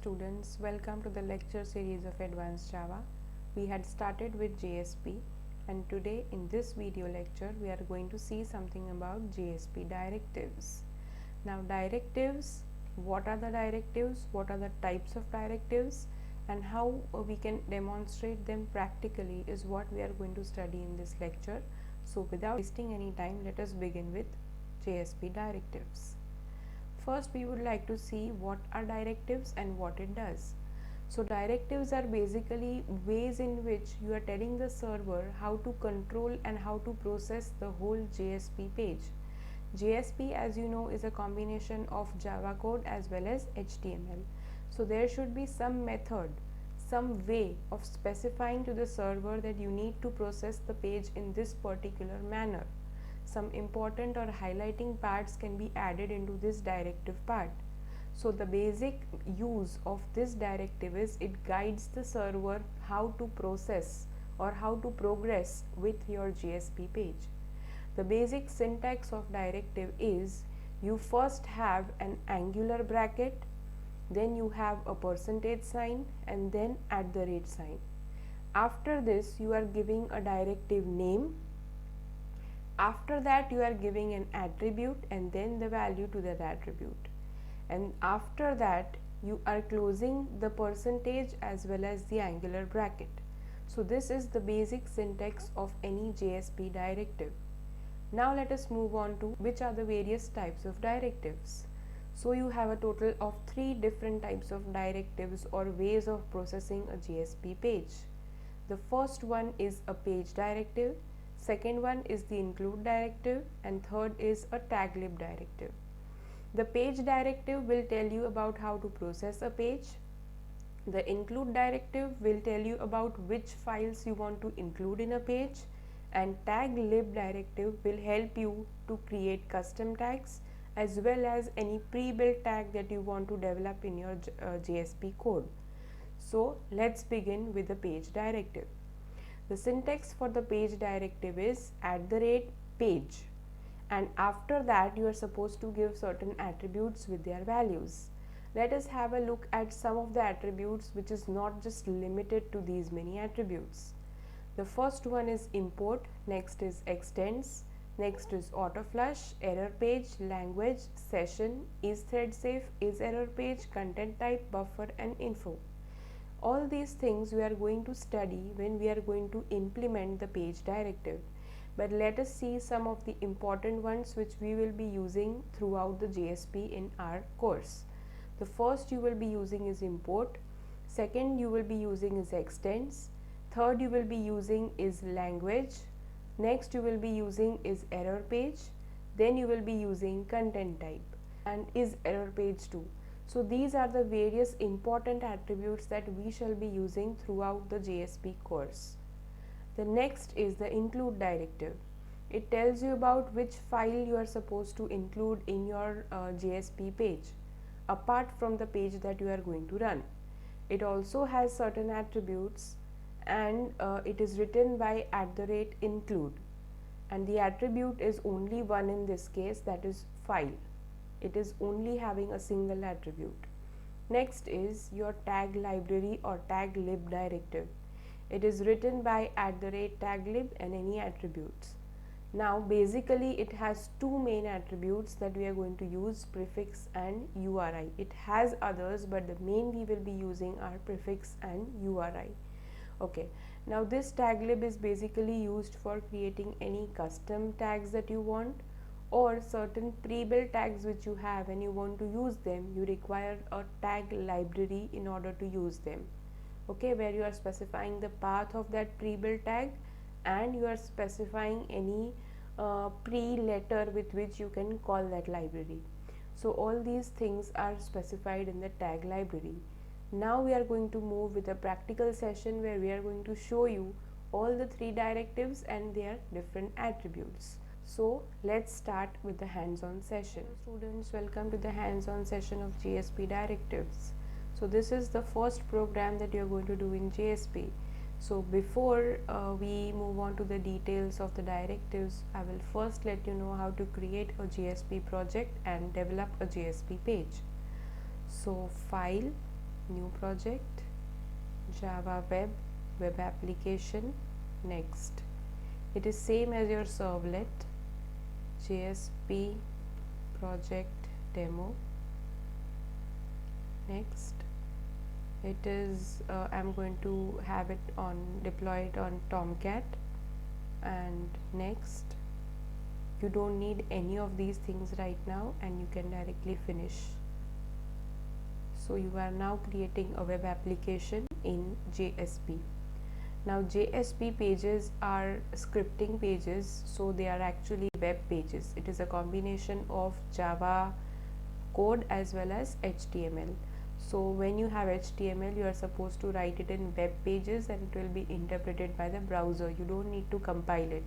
students, welcome to the lecture series of Advanced Java. We had started with JSP and today in this video lecture we are going to see something about JSP directives. Now directives, what are the directives, what are the types of directives and how we can demonstrate them practically is what we are going to study in this lecture. So without wasting any time, let us begin with JSP directives. First, we would like to see what are directives and what it does. So directives are basically ways in which you are telling the server how to control and how to process the whole JSP page. JSP, as you know, is a combination of Java code as well as HTML. So there should be some method, some way of specifying to the server that you need to process the page in this particular manner. Some important or highlighting parts can be added into this directive part. So the basic use of this directive is it guides the server how to process or how to progress with your JSP page. The basic syntax of directive is you first have an angular bracket, then you have a percentage sign and then @ sign. After this you are giving a directive name. After that you are giving an attribute and then the value to that attribute, and after that you are closing the percentage as well as the angular bracket. So this is the basic syntax of any JSP directive. Now let us move on to which are the various types of directives. So you have a total of 3 different types of directives or ways of processing a JSP page. The first one is a page directive, second one is the include directive, and third is a taglib directive. The page directive will tell you about how to process a page. The include directive will tell you about which files you want to include in a page, and taglib directive will help you to create custom tags as well as any pre-built tag that you want to develop in your JSP code. So let's begin with the page directive. The syntax for the page directive is @page, and after that you are supposed to give certain attributes with their values. Let us have a look at some of the attributes which is not just limited to these many attributes. The first one is import, next is extends, next is autoflush, error page, language, session, is thread safe, is error page, content type, buffer and info. All these things we are going to study when we are going to implement the page directive. But let us see some of the important ones which we will be using throughout the JSP in our course. The first you will be using is import, second you will be using is extends, third you will be using is language, next you will be using is error page, then you will be using content type and is error page too. So these are the various important attributes that we shall be using throughout the JSP course. The next is the include directive. It tells you about which file you are supposed to include in your JSP page apart from the page that you are going to run. It also has certain attributes and it is written by @include, and the attribute is only one in this case, that is file. It is only having a single attribute. Next is your tag library or taglib directive. It is written by @taglib and any attributes. Now basically it has two main attributes that we are going to use, prefix and URI. It has others but the main we will be using are prefix and URI. Okay, now this taglib is basically used for creating any custom tags that you want, or certain pre-built tags which you have and you want to use them. You require a tag library in order to use them. Okay, where you are specifying the path of that pre-built tag and you are specifying any pre-letter with which you can call that library. So all these things are specified in the tag library. Now we are going to move with a practical session where we are going to show you all the 3 directives and their different attributes. So let's start with the hands-on session. Students, welcome to the hands-on session of JSP directives. So this is the first program that you are going to do in JSP. So before we move on to the details of the directives, I will first let you know how to create a JSP project and develop a JSP page. So file, new project, Java web application, next. It is same as your servlet, JSP project demo, next. It is I'm going to have it on deploy it on Tomcat, and next. You don't need any of these things right now and you can directly finish. So you are now creating a web application in JSP. Now JSP pages are scripting pages, so they are actually web pages. It is a combination of Java code as well as HTML. So when you have HTML, you are supposed to write it in web pages and it will be interpreted by the browser. You don't need to compile it.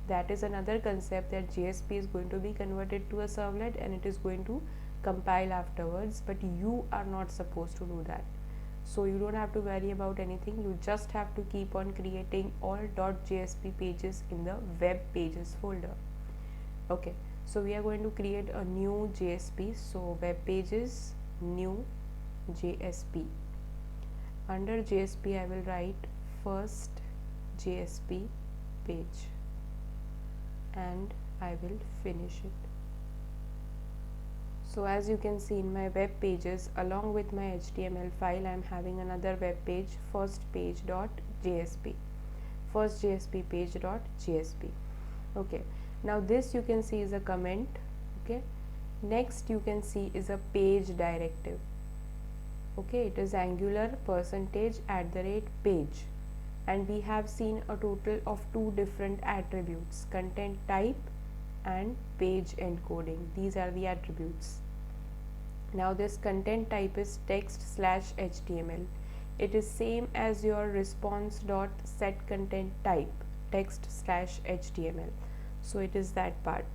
That is another concept, that JSP is going to be converted to a servlet and it is going to compile afterwards, but you are not supposed to do that. So you don't have to worry about anything. You just have to keep on creating all .jsp pages in the web pages folder. Okay, so we are going to create a new JSP. So web pages, new JSP. Under JSP I will write first JSP page and I will finish it. So as you can see in my web pages, along with my HTML file, I am having another web page, first page.jsp, first JSP page.jsp. Okay, now this you can see is a comment. Okay, next you can see is a page directive. Okay, it is Angular %@page, and we have seen a total of 2 different attributes, content type and page encoding. These are the attributes. Now this content type is text/html. It is same as your response.setContentType, text/html. So it is that part.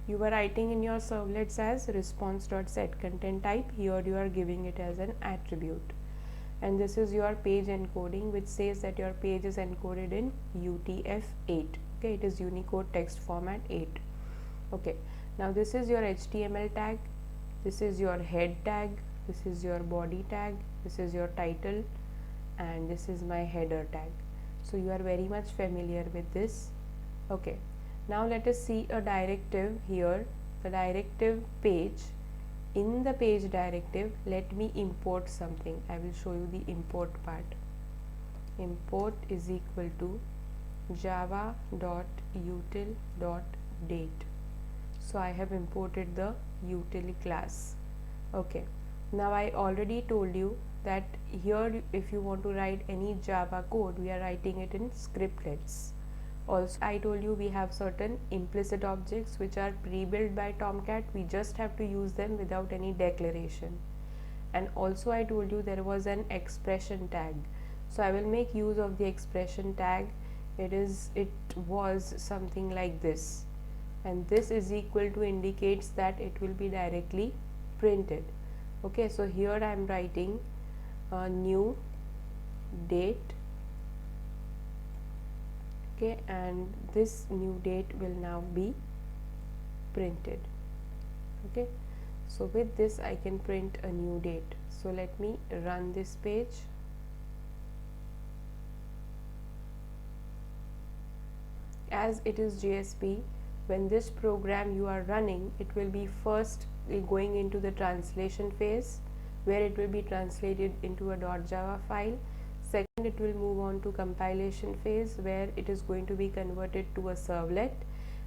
You were writing in your servlets as response.setContentType. Here you are giving it as an attribute. And this is your page encoding, which says that your page is encoded in UTF-8. Okay, it is Unicode text format 8. Okay, now this is your HTML tag, this is your head tag, this is your body tag, this is your title, and this is my header tag. So you are very much familiar with this. Okay, now let us see a directive here, the directive page. In the page directive, let me import something. I will show you the import part. Import is equal to java.util.date. So I have imported the util class. Okay, now I already told you that here if you want to write any Java code, we are writing it in scriptlets. Also I told you we have certain implicit objects which are pre-built by Tomcat. We just have to use them without any declaration. And also I told you there was an expression tag. So I will make use of the expression tag. It was something like this, and this is equal to indicates that it will be directly printed. Okay, so here I am writing a new date. Okay, and this new date will now be printed. Okay, so with this I can print a new date. So let me run this page. As it is JSP, when this program you are running, it will be first going into the translation phase, where it will be translated into a .java file. Second, it will move on to compilation phase, where it is going to be converted to a servlet,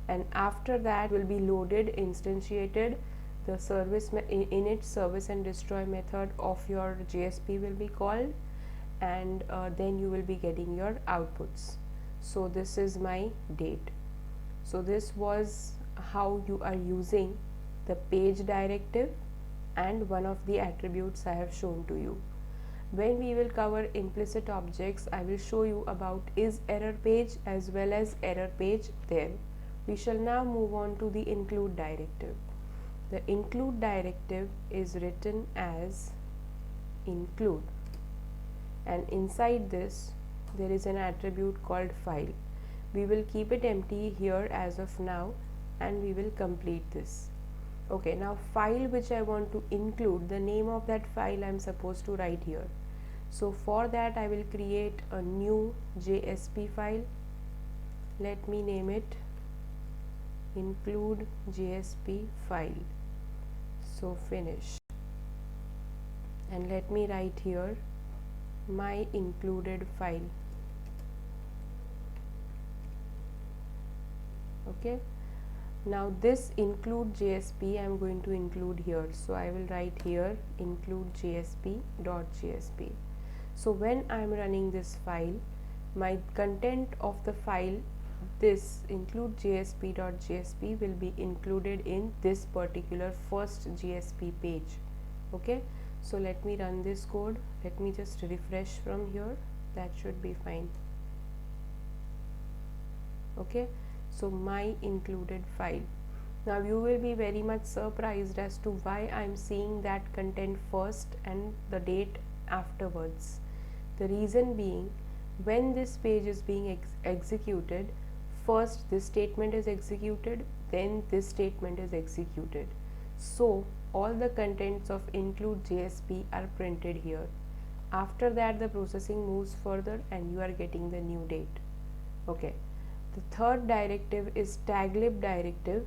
and after that will be loaded, instantiated. The service init service and destroy method of your JSP will be called, and then you will be getting your outputs. So this is my date. So this was how you are using the page directive and one of the attributes I have shown to you. When we will cover implicit objects, I will show you about isErrorPage as well as errorPage there. We shall now move on to the include directive. The include directive is written as include, and inside this there is an attribute called file. We will keep it empty here as of now, and we will complete this. Okay, now file which I want to include, the name of that file I'm supposed to write here. So for that I will create a new JSP file. Let me name it include JSP file. So finish, and let me write here my included file. Okay, now this include JSP I am going to include here, so I will write here include JSP.jsp. So when I am running this file, my content of the file, this include JSP.jsp, will be included in this particular first JSP page. Okay, so let me run this code. Let me just refresh from here. That should be fine. Okay, so my included file. Now you will be very much surprised as to why I am seeing that content first and the date afterwards. The reason being, when this page is being executed, first this statement is executed, then this statement is executed. So all the contents of include JSP are printed here. After that the processing moves further and you are getting the new date. Okay, the third directive is Taglib Directive.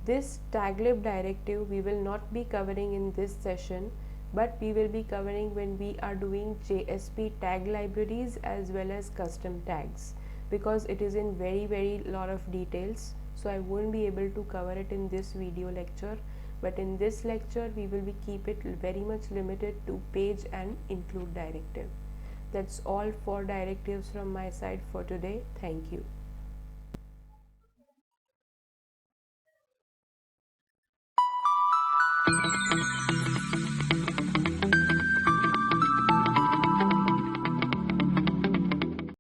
This Taglib Directive we will not be covering in this session, but we will be covering when we are doing JSP tag libraries as well as custom tags, because it is in very lot of details, so I won't be able to cover it in this video lecture. But in this lecture we will keep it very much limited to page and include directive. That's all for directives from my side for today. Thank you.